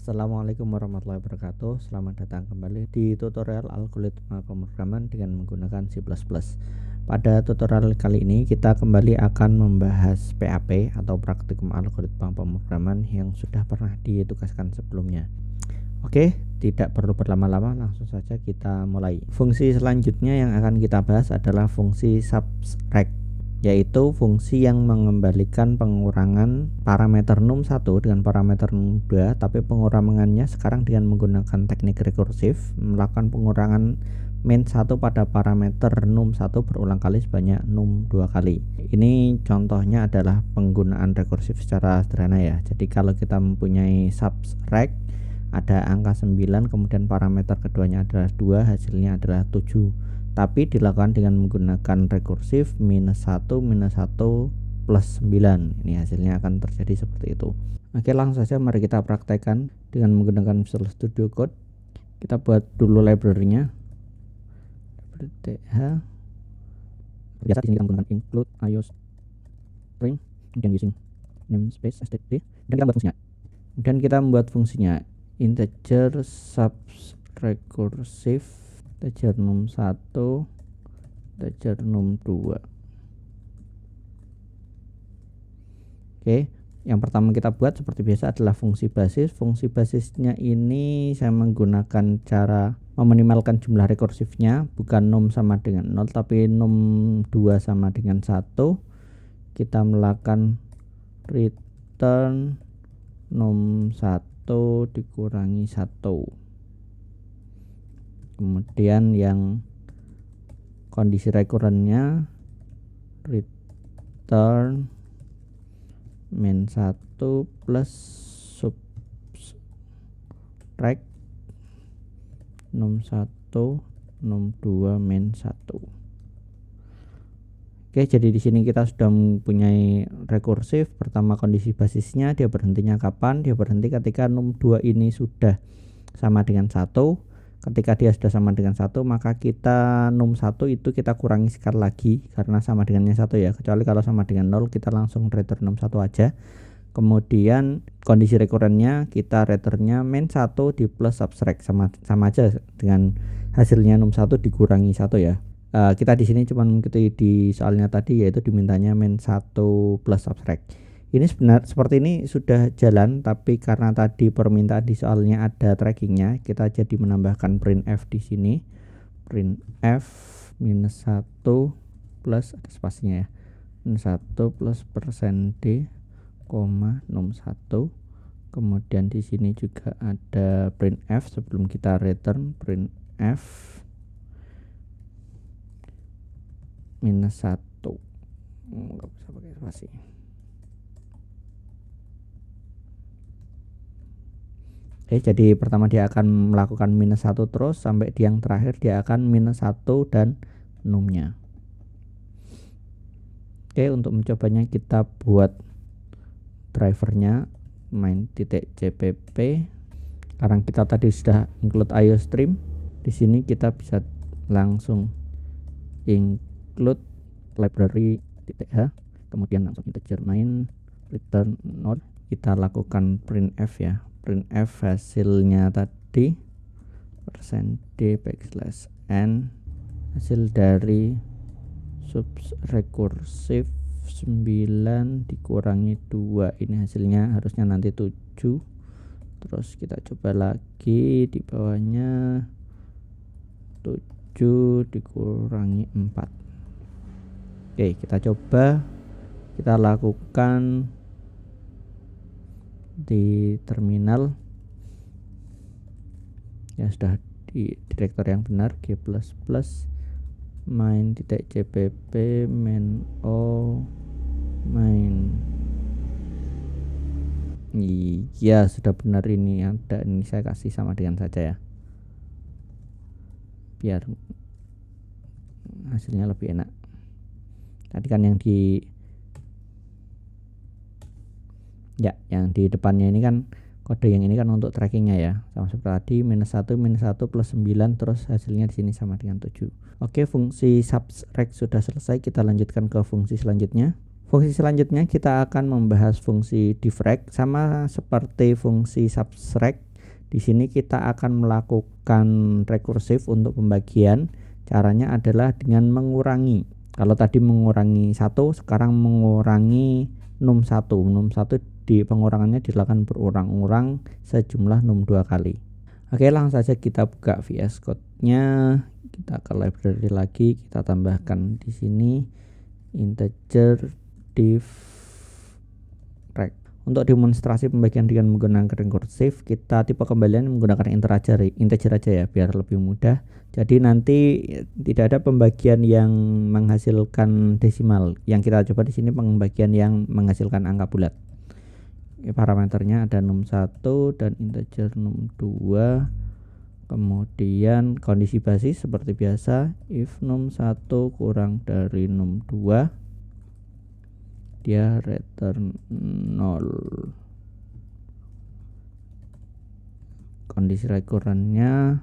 Assalamualaikum warahmatullahi wabarakatuh. Selamat datang kembali di tutorial algoritma pemrograman dengan menggunakan C++. Pada tutorial kali ini kita kembali akan membahas PAP atau praktikum algoritma pemrograman yang sudah pernah ditugaskan sebelumnya. Oke, tidak perlu berlama-lama, langsung saja kita mulai. Fungsi selanjutnya yang akan kita bahas adalah fungsi subtract, yaitu fungsi yang mengembalikan pengurangan parameter num1 dengan parameter num2, tapi pengurangannya sekarang dengan menggunakan teknik rekursif, melakukan pengurangan min1 pada parameter num1 berulang kali sebanyak num2 kali. Ini contohnya adalah penggunaan rekursif secara sederhana ya. Jadi kalau kita mempunyai subtract, ada angka 9, kemudian parameter keduanya adalah 2, hasilnya adalah 7. Tapi dilakukan dengan menggunakan rekursif -1 plus 9. Ini hasilnya akan terjadi seperti itu. Oke, langsung saja mari kita praktekkan dengan menggunakan Visual Studio Code. Kita buat dulu library-nya. TH. Biasa di sini kita menggunakan include iostream, kemudian using namespace std, dan kita buat fungsinya. Kemudian kita membuat fungsinya integer subrecursive integer num1 integer num2. Oke, yang pertama kita buat seperti biasa adalah fungsi basis. Fungsi basisnya ini saya menggunakan cara meminimalkan jumlah rekursifnya, bukan num sama dengan 0 tapi num2 sama dengan 1. Kita melakukan return num1 dikurangi 1. Kemudian yang kondisi rekurrennya return min1 plus subtract num1 num2 min1. Oke, jadi di sini kita sudah mempunyai rekursif. Pertama kondisi basisnya, dia berhentinya kapan? Dia berhenti ketika num2 ini sudah sama dengan 1. Ketika dia sudah sama dengan 1, maka kita num1 itu kita kurangi sekali lagi karena sama dengannya 1 ya. Kecuali kalau sama dengan 0 kita langsung return num1 aja. Kemudian kondisi rekurrennya kita returnnya min1 di plus subtract, sama aja dengan hasilnya num1 dikurangi 1 ya. Kita di sini cuma mengikuti di soalnya tadi, yaitu dimintanya min1 plus subtract. Ini seperti ini sudah jalan, tapi karena tadi permintaan di soalnya ada trackingnya, kita jadi menambahkan printf di sini. Printf -1 plus ada spasinya ya. -1 plus %d, num1. Kemudian di sini juga ada printf sebelum kita return printf -1. Nggak bisa pakai spasi. Oke, jadi pertama dia akan melakukan -1 terus sampai di yang terakhir dia akan -1 dan numnya. Oke, untuk mencobanya kita buat drivernya main.jpp. Karena kita tadi sudah include iostream, di sini kita bisa langsung include library.h, kemudian langsung integer main return node. Kita lakukan printf ya. Printf hasilnya tadi %d backslash n, hasil dari subrecursive 9 dikurangi 2. Ini hasilnya harusnya nanti 7. Terus kita coba lagi di bawahnya 7 dikurangi 4. Oke, kita coba, kita lakukan di terminal ya, sudah di direktur yang benar g++ main.jpp main iya sudah benar, ini ada, ini saya kasih sama dengan saja ya biar hasilnya lebih enak. Tadi kan yang di depannya ini kan kode yang ini kan untuk trackingnya ya, sama seperti tadi -1 plus 9, terus hasilnya di sini sama dengan 7. Oke, fungsi subtract sudah selesai. Kita lanjutkan ke fungsi selanjutnya. Fungsi selanjutnya kita akan membahas fungsi defrag. Sama seperti fungsi subtract, Di sini kita akan melakukan rekursif untuk pembagian. Caranya adalah dengan mengurangi. Kalau tadi mengurangi 1, sekarang mengurangi num1. Num1 di pengurangannya dilakukan berulang-ulang sejumlah num2 kali. Oke, langsung saja kita buka VS Code-nya. Kita ke library lagi, kita tambahkan di sini integer div rect. Untuk demonstrasi pembagian dengan menggunakan rekursif, kita tipe kembalian menggunakan integer aja ya, biar lebih mudah. Jadi nanti tidak ada pembagian yang menghasilkan desimal. Yang kita coba di sini pembagian yang menghasilkan angka bulat. Parameternya ada num1 dan integer num2. Kemudian kondisi basis seperti biasa, if num1 kurang dari num2, dia return 0. Kondisi rekurennya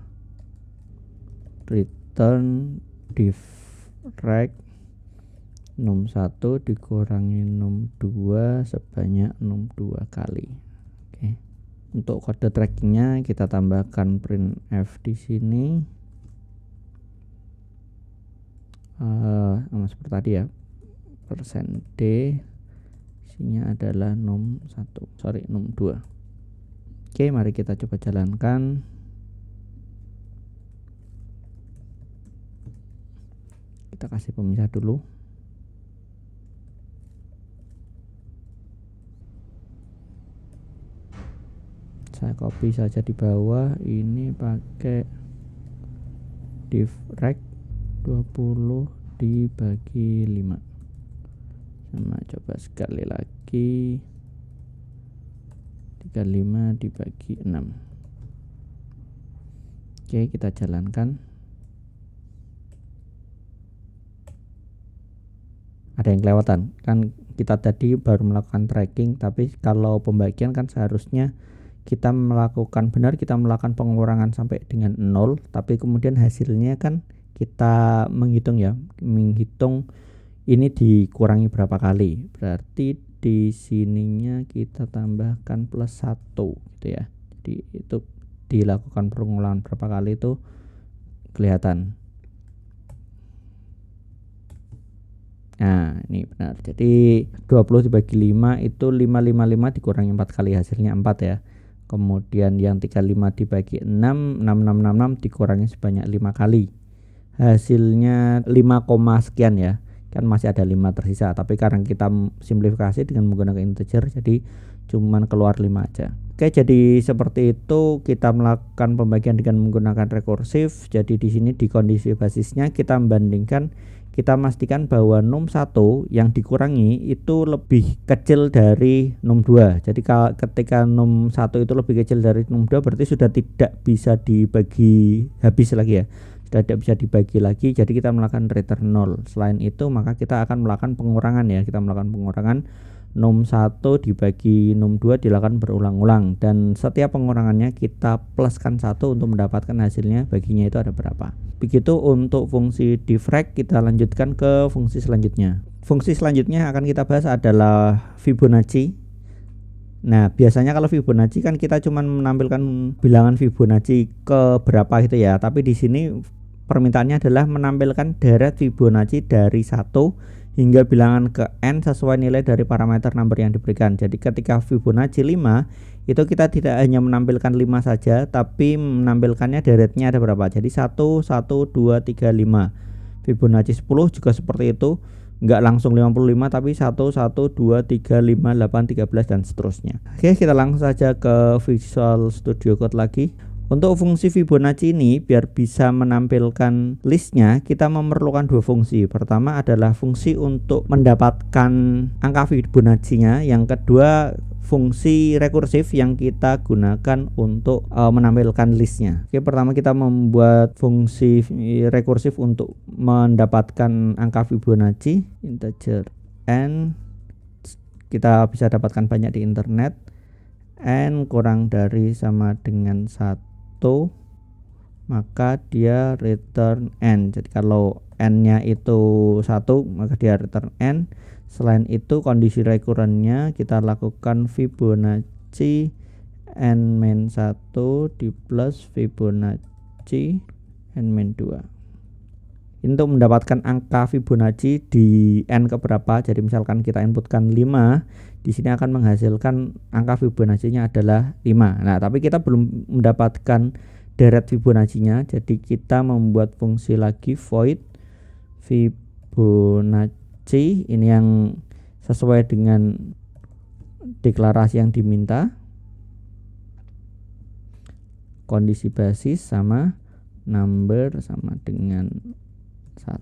return div rect num1 dikurangi num2 sebanyak num2 kali. Oke. Untuk kode trackingnya kita tambahkan printf di sini. Seperti tadi ya. %d isinya adalah num2. Oke, mari kita coba jalankan. Kita kasih pemisah dulu. Saya copy saja di bawah, ini pakai div rect 20 dibagi 5. Sama coba sekali lagi, 35 dibagi 6. Oke, kita jalankan. Ada yang kelewatan kan, kita tadi baru melakukan tracking, tapi kalau pembagian kan seharusnya kita melakukan pengurangan sampai dengan 0, tapi kemudian hasilnya kan kita menghitung ini dikurangi berapa kali. Berarti di sininya kita tambahkan +1 gitu ya. Jadi itu dilakukan pengulangan berapa kali itu kelihatan. Nah, ini benar. Jadi 20 dibagi 5 itu 555 dikurangi 4 kali, hasilnya 4 ya. Kemudian yang 35 dibagi 6, 6666 dikurangi sebanyak 5 kali. Hasilnya 5, sekian ya. Kan masih ada 5 tersisa, tapi karena kita simplifikasi dengan menggunakan integer, jadi cuman keluar 5 aja. Oke, jadi seperti itu kita melakukan pembagian dengan menggunakan rekursif. Jadi di sini di kondisi basisnya kita membandingkan, kita pastikan bahwa num1 yang dikurangi itu lebih kecil dari num2. Jadi ketika num1 itu lebih kecil dari num2, berarti sudah tidak bisa dibagi habis lagi ya. Sudah tidak bisa dibagi lagi, jadi kita melakukan return 0. Selain itu maka kita akan melakukan pengurangan ya. Kita melakukan pengurangan num1 dibagi num2 dilakukan berulang-ulang, dan setiap pengurangannya kita pluskan 1 untuk mendapatkan hasilnya baginya itu ada berapa. Begitu untuk fungsi div rect. Kita lanjutkan ke fungsi selanjutnya. Fungsi selanjutnya akan kita bahas adalah Fibonacci. Nah, biasanya kalau Fibonacci kan kita cuma menampilkan bilangan Fibonacci ke berapa gitu ya, tapi di sini permintaannya adalah menampilkan deret Fibonacci dari 1 hingga bilangan ke n sesuai nilai dari parameter number yang diberikan. Jadi ketika Fibonacci 5 itu kita tidak hanya menampilkan 5 saja, tapi menampilkannya deretnya ada berapa. Jadi 1, 1, 2, 3, 5. Fibonacci 10 juga seperti itu, enggak langsung 55 tapi 1, 1, 2, 3, 5, 8, 13 dan seterusnya. Oke, kita langsung saja ke Visual Studio Code lagi. Untuk fungsi Fibonacci ini, biar bisa menampilkan listnya, kita memerlukan 2 fungsi. Pertama adalah fungsi untuk mendapatkan angka Fibonacci-nya. Yang kedua, fungsi rekursif yang kita gunakan untuk menampilkan listnya. Oke, pertama kita membuat fungsi rekursif untuk mendapatkan angka Fibonacci. Integer n, kita bisa dapatkan banyak di internet. N kurang dari sama dengan 1, maka dia return n. Jadi kalau n-nya itu 1, maka dia return n. Selain itu kondisi rekurennya kita lakukan Fibonacci n min 1 di plus Fibonacci n min 2. Untuk mendapatkan angka Fibonacci di n keberapa, jadi misalkan kita inputkan 5, di sini akan menghasilkan angka Fibonacci-nya adalah 5. Nah, tapi kita belum mendapatkan deret Fibonacci-nya, jadi kita membuat fungsi lagi void Fibonacci, ini yang sesuai dengan deklarasi yang diminta. Kondisi basis sama number sama dengan 1.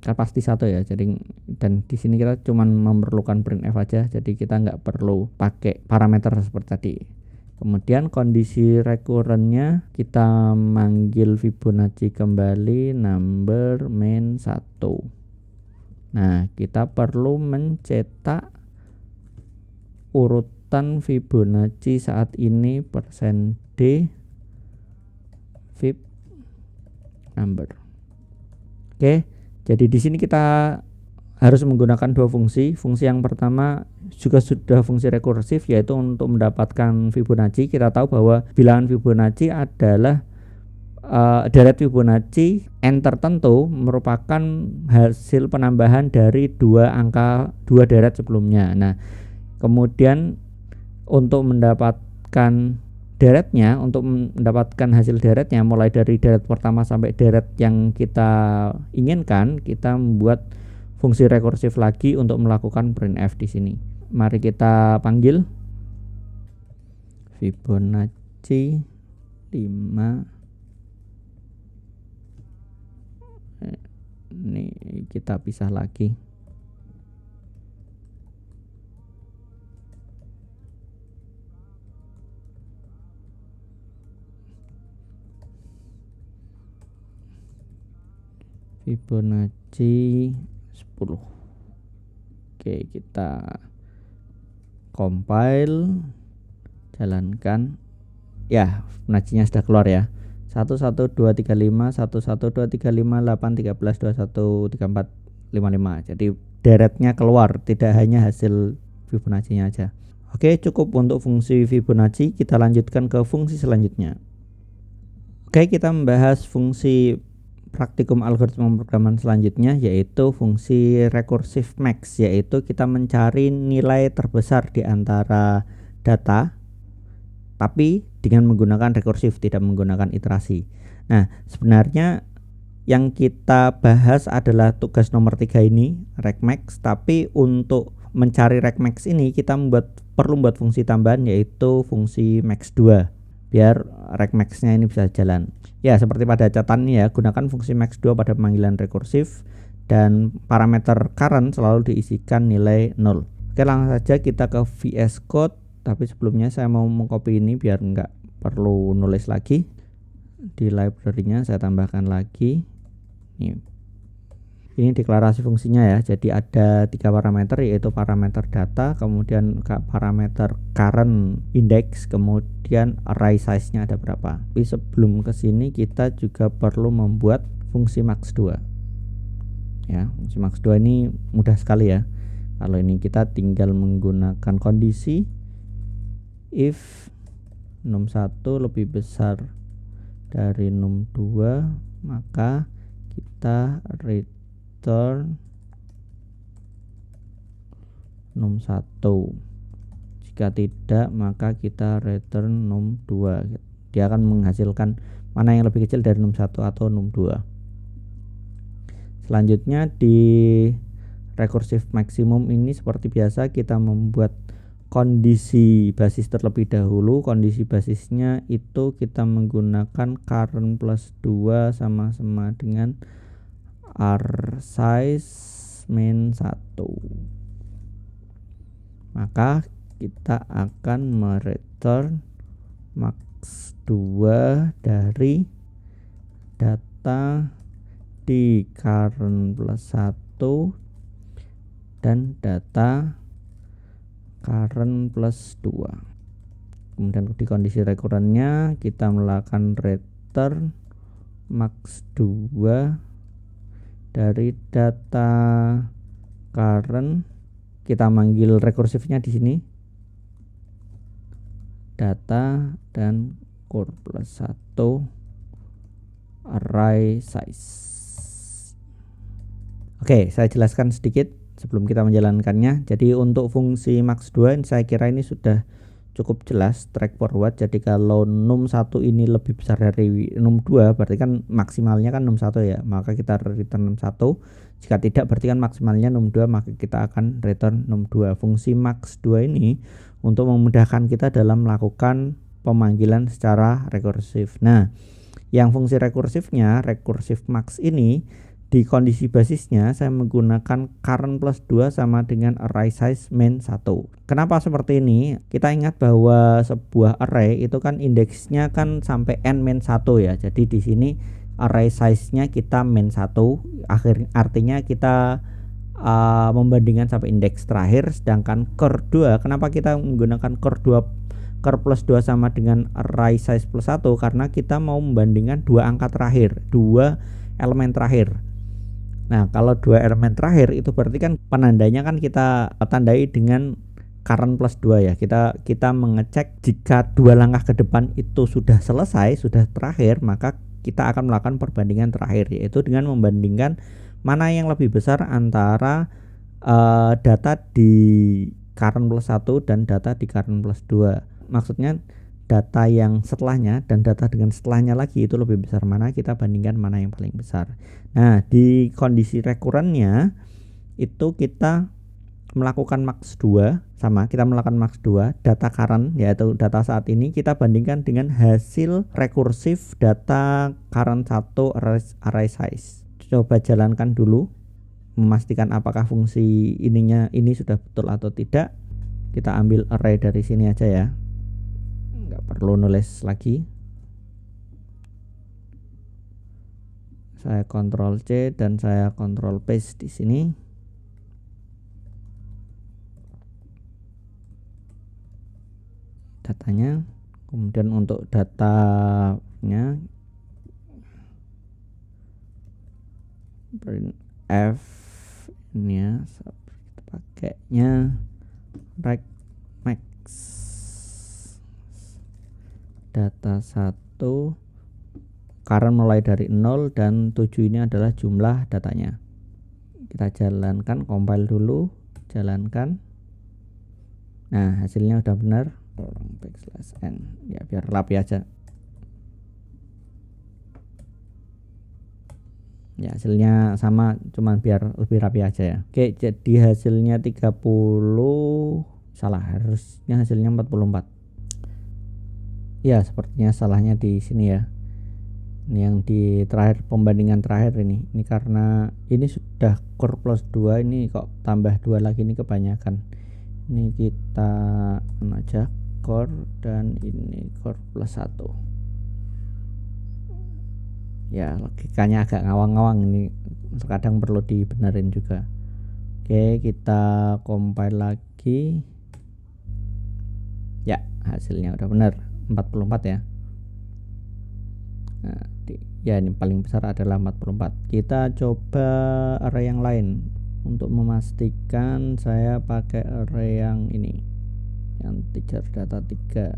Kan pasti 1 ya. Jadi dan di sini kita cuman memerlukan printf aja, jadi kita nggak perlu pakai parameter seperti tadi. Kemudian kondisi recurrentnya kita manggil Fibonacci kembali number min 1. Nah, kita perlu mencetak urutan Fibonacci saat ini %d Fib number. Oke, jadi di sini kita harus menggunakan dua fungsi. Fungsi yang pertama juga sudah fungsi rekursif, yaitu untuk mendapatkan Fibonacci. Kita tahu bahwa bilangan Fibonacci adalah deret Fibonacci n tertentu merupakan hasil penambahan dari dua deret sebelumnya. Nah, kemudian untuk mendapatkan deretnya, untuk mendapatkan hasil deretnya mulai dari deret pertama sampai deret yang kita inginkan, kita membuat fungsi rekursif lagi untuk melakukan printf di sini. Mari kita panggil Fibonacci 5. Ini kita pisah lagi. Fibonacci 10. Oke, kita compile, jalankan. Ya, Fibonacci-nya sudah keluar ya. 11235 11235 8 13 21 34 55. Jadi deretnya keluar, tidak hanya hasil Fibonacci-nya aja. Oke, cukup untuk fungsi Fibonacci. Kita lanjutkan ke fungsi selanjutnya. Oke, kita membahas fungsi praktikum algoritma pemrograman selanjutnya, yaitu fungsi recursive max, yaitu kita mencari nilai terbesar di antara data tapi dengan menggunakan rekursif, tidak menggunakan iterasi. Nah, sebenarnya yang kita bahas adalah tugas nomor 3 ini, recmax, tapi untuk mencari recmax ini kita perlu membuat fungsi tambahan, yaitu fungsi max2, biar recmax-nya ini bisa jalan. Ya, seperti pada catatan ini ya, gunakan fungsi max2 pada pemanggilan rekursif dan parameter current selalu diisikan nilai 0. Oke, langsung saja kita ke VS Code, tapi sebelumnya saya mau mengcopy ini biar nggak perlu nulis lagi. Di library-nya saya tambahkan lagi. Ini deklarasi fungsinya ya. Jadi ada 3 parameter, yaitu parameter data, kemudian parameter current index, kemudian array size-nya ada berapa. Tapi sebelum ke sini kita juga perlu membuat fungsi max2. Ya, fungsi max2 ini mudah sekali ya. Kalau ini kita tinggal menggunakan kondisi if num1 lebih besar dari num2, maka kita return num1. Jika tidak, maka kita return num2. Dia akan menghasilkan mana yang lebih kecil dari num1 atau num2. Selanjutnya di recursive maximum ini seperti biasa kita membuat kondisi basis terlebih dahulu. Kondisi basisnya itu kita menggunakan current plus 2 sama-sama dengan r size min 1. Maka kita akan mereturn max 2 dari data di current plus 1 dan data current plus 2. Kemudian di kondisi recurrentnya kita melakukan return max 2 dari data current kita manggil rekursifnya di sini, data dan core plus 1 array size. Oke, saya jelaskan sedikit sebelum kita menjalankannya. Jadi untuk fungsi max2 saya kira ini sudah cukup jelas track forward. Jadi kalau num1 ini lebih besar dari num2 berarti kan maksimalnya kan num1 ya, maka kita return num1. Jika tidak berarti kan maksimalnya num2, maka kita akan return num2. Fungsi max2 ini untuk memudahkan kita dalam melakukan pemanggilan secara rekursif. Nah, yang fungsi rekursifnya, rekursif max ini di kondisi basisnya saya menggunakan current plus 2 sama dengan array size main 1. Kenapa seperti ini? Kita ingat bahwa sebuah array itu kan indeksnya kan sampai n main 1 ya. Jadi di sini array size-nya kita main 1, artinya kita membandingkan sampai indeks terakhir. Sedangkan core 2, kenapa kita menggunakan core plus 2 sama dengan array size plus 1? Karena kita mau membandingkan dua angka terakhir, dua elemen terakhir. Nah, kalau dua elemen terakhir itu berarti kan penandanya kan kita tandai dengan current plus 2 ya. Kita mengecek jika dua langkah ke depan itu sudah selesai, sudah terakhir, maka kita akan melakukan perbandingan terakhir, yaitu dengan membandingkan mana yang lebih besar antara data di current plus 1 dan data di current plus 2. Maksudnya data yang setelahnya dan data dengan setelahnya lagi itu lebih besar mana, kita bandingkan mana yang paling besar. Nah, di kondisi rekurennya itu kita melakukan max 2, sama kita melakukan max 2 data current yaitu data saat ini kita bandingkan dengan hasil rekursif data current 1 array size. Coba jalankan dulu, memastikan apakah fungsi ini sudah betul atau tidak. Kita ambil array dari sini aja ya, nggak perlu nulis lagi. Saya Ctrl C dan saya Ctrl paste di sini. Datanya, kemudian untuk datanya printf ini ya, pakainya rect max data 1 current mulai dari 0 dan 7 ini adalah jumlah datanya. Kita jalankan, compile dulu, jalankan. Nah, hasilnya udah benar. /n ya, biar rapi aja. Ya, hasilnya sama, cuman biar lebih rapi aja ya. Oke, jadi hasilnya 30, salah, harusnya hasilnya 44. Ya, sepertinya salahnya di sini ya. Ini yang di terakhir, pembandingan terakhir ini karena ini sudah core plus 2, ini kok tambah 2 lagi, ini kebanyakan. Ini kita aja core dan ini core plus 1 ya, logikanya agak ngawang-ngawang, ini terkadang perlu dibenerin juga. Oke, kita compile lagi ya, hasilnya udah benar 44 ya. Nah, ya ini paling besar adalah 44. Kita coba array yang lain. Untuk memastikan saya pakai array yang ini, yang teacher data 3.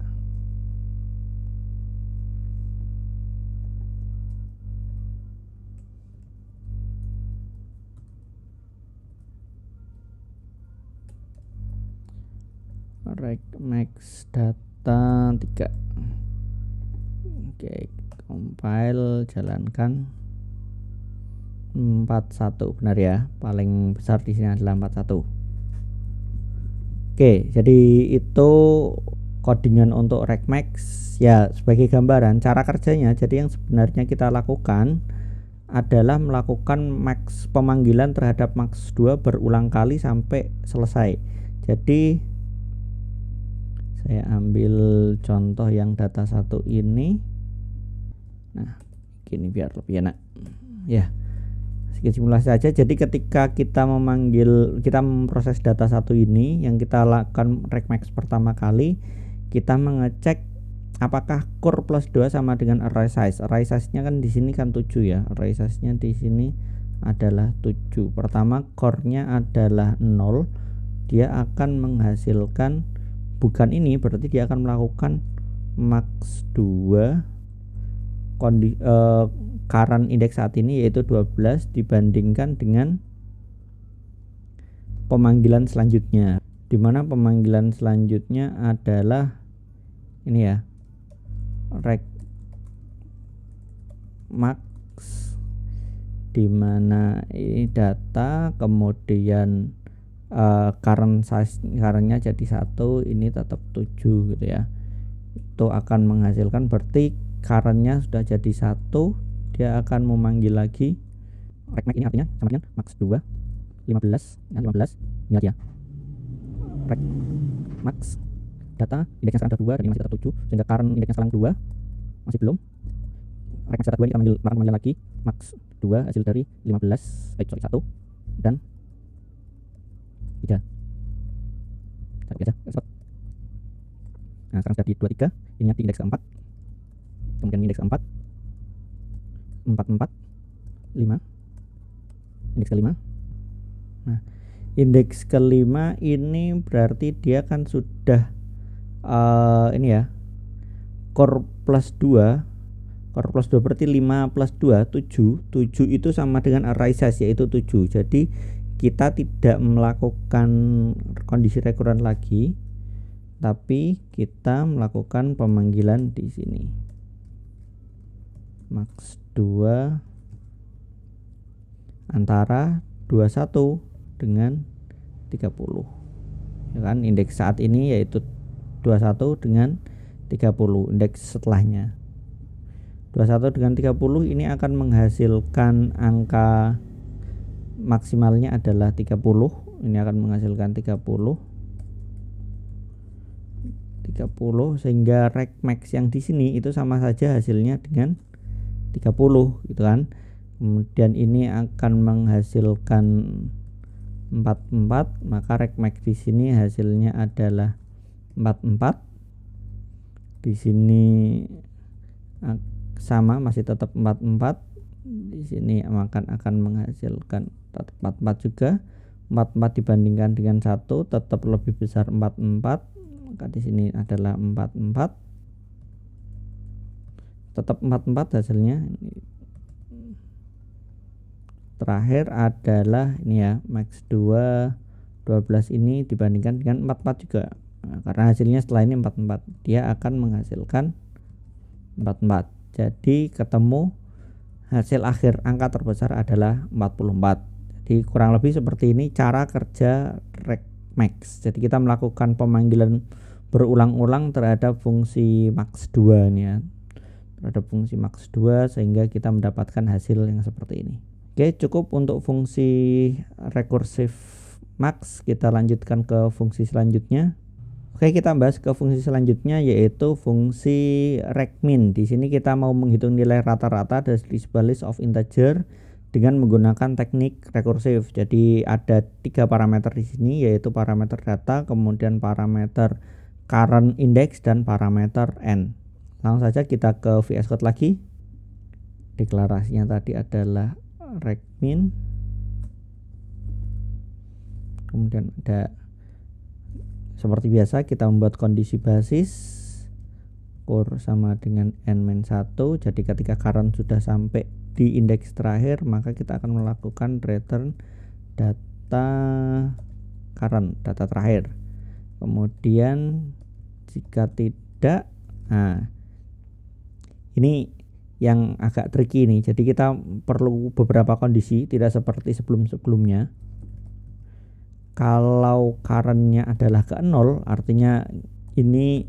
Array max data 3. Oke, compile, jalankan. 41 benar ya, paling besar di sini adalah 41. Oke, jadi itu codingan untuk regmax ya. Sebagai gambaran cara kerjanya, jadi yang sebenarnya kita lakukan adalah melakukan max pemanggilan terhadap max 2 berulang kali sampai selesai. Jadi saya ambil contoh yang data 1 ini. Nah, gini biar lebih enak ya, sedikit simulasi saja. Jadi ketika kita memproses data 1 ini, yang kita lakukan regmax pertama kali, kita mengecek apakah core plus 2 sama dengan array size. Array size-nya kan di sini kan 7 ya. Array size-nya di sini adalah 7. Pertama core-nya adalah 0, dia akan menghasilkan bukan ini, berarti dia akan melakukan max 2 current indeks saat ini yaitu 12 dibandingkan dengan pemanggilan selanjutnya, dimana pemanggilan selanjutnya adalah ini ya, rec max, dimana ini data kemudian current size currentnya jadi 1, ini tetap 7 gitu ya. Itu akan menghasilkan, berarti currentnya sudah jadi 1, dia akan memanggil lagi rec max, ini artinya sama dengan max 2 15 ini aja rec max data indeksnya sekarang sudah 2 dan ini masih tetap 7, sehingga current indeksnya sekarang 2 masih belum. Rec max data 2 ini kita manggil lagi max 2 hasil dari 1 dan 3 aja. Nah sekarang sudah di 23, ini di indeks keempat, kemudian indeks keempat 4 5 indeks kelima. Nah indeks kelima ini berarti dia kan sudah ini ya, core plus 2 berarti 5 plus 2 7 itu sama dengan array size yaitu 7. Jadi kita tidak melakukan kondisi rekuren lagi, tapi kita melakukan pemanggilan di sini max 2 antara 21 dengan 30 ya kan. Indeks saat ini yaitu 21 dengan 30, indeks setelahnya 21 dengan 30 ini akan menghasilkan angka maksimalnya adalah 30. Ini akan menghasilkan 30 sehingga rec max yang di sini itu sama saja hasilnya dengan 30 gitu kan. Kemudian ini akan menghasilkan 44, maka rec max di sini hasilnya adalah 44. Di sini sama, masih tetap 44. Di sini akan menghasilkan tetap 44 juga. 44 dibandingkan dengan 1 tetap lebih besar 44, maka di sini adalah 44. Tetap 44 hasilnya. Terakhir adalah ini ya, max 2 12 ini dibandingkan dengan 44 juga. Nah, karena hasilnya setelah ini 44, dia akan menghasilkan 44. Jadi ketemu hasil akhir angka terbesar adalah 44. Jadi kurang lebih seperti ini cara kerja rec max. Jadi kita melakukan pemanggilan berulang-ulang terhadap fungsi max 2 ini ya. Terhadap fungsi max 2 sehingga kita mendapatkan hasil yang seperti ini. Oke, cukup untuk fungsi recursive max. Kita lanjutkan ke fungsi selanjutnya. Oke, kita bahas ke fungsi selanjutnya yaitu fungsi recmin. Di sini kita mau menghitung nilai rata-rata dari sebuah list of integer dengan menggunakan teknik rekursif. Jadi ada 3 parameter di sini yaitu parameter data, kemudian parameter current index dan parameter n. Langsung saja kita ke VS Code lagi. Deklarasinya tadi adalah recmin. Kemudian ada seperti biasa kita membuat kondisi basis core sama dengan n-1. Jadi ketika current sudah sampai di indeks terakhir, maka kita akan melakukan return data current, data terakhir. Kemudian jika tidak, nah ini yang agak tricky nih. Jadi kita perlu beberapa kondisi, tidak seperti sebelum-sebelumnya. Kalau currentnya adalah ke 0, artinya ini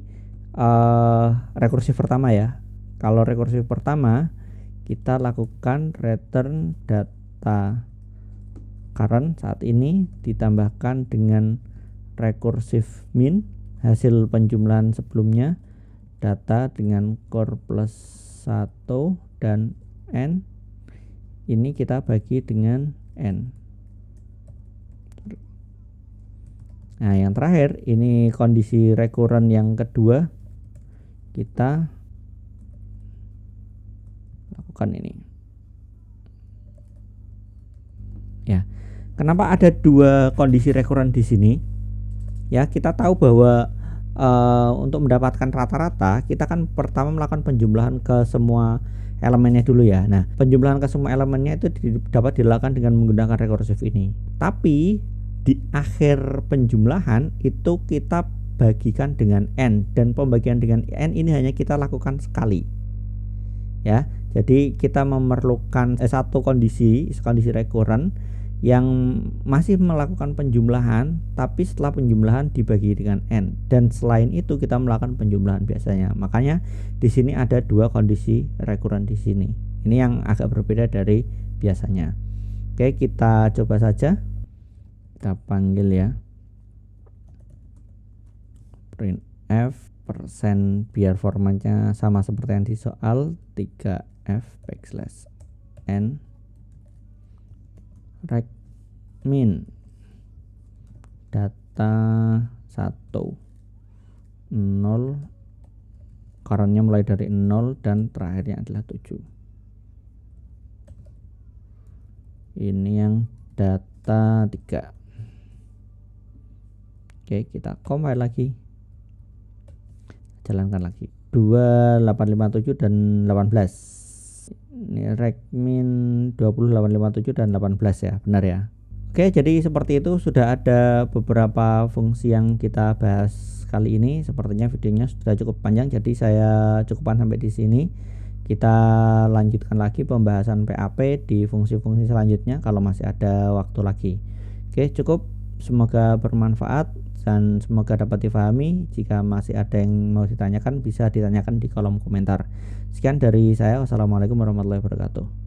rekursif pertama ya. Kalau rekursif pertama, kita lakukan return data current saat ini ditambahkan dengan rekursif min, hasil penjumlahan sebelumnya, data dengan core plus 1 dan n. Ini kita bagi dengan n. Nah yang terakhir ini kondisi recurrent yang kedua, kita lakukan ini ya. Kenapa ada 2 kondisi recurrent di sini? Ya, kita tahu bahwa untuk mendapatkan rata-rata kita kan pertama melakukan penjumlahan ke semua elemennya dulu ya. Nah, penjumlahan ke semua elemennya itu dapat dilakukan dengan menggunakan rekursif ini. Tapi di akhir penjumlahan itu kita bagikan dengan n, dan pembagian dengan n ini hanya kita lakukan sekali. Ya, jadi kita memerlukan satu kondisi recurrent yang masih melakukan penjumlahan, tapi setelah penjumlahan dibagi dengan n, dan selain itu kita melakukan penjumlahan biasanya. Makanya di sini ada dua kondisi recurrent di sini. Ini yang agak berbeda dari biasanya. Oke, kita coba saja. Kita panggil ya, printf persen, biar formatnya sama seperti yang di soal, 3f backslash n rect min data 1 0, currentnya mulai dari 0 dan terakhirnya adalah 7. Ini yang data 3. Oke, kita compile lagi, jalankan lagi. 2, 857 dan 18. Ini rect min 20, 857 dan 18 ya, benar ya. Oke, jadi seperti itu, sudah ada beberapa fungsi yang kita bahas kali ini. Sepertinya videonya sudah cukup panjang, jadi saya cukupkan sampai di sini. Kita lanjutkan lagi pembahasan PAP di fungsi-fungsi selanjutnya kalau masih ada waktu lagi. Oke, cukup. Semoga bermanfaat dan semoga dapat difahami. Jika masih ada yang mau ditanyakan, bisa ditanyakan di kolom komentar. Sekian dari saya. Wassalamualaikum warahmatullahi wabarakatuh.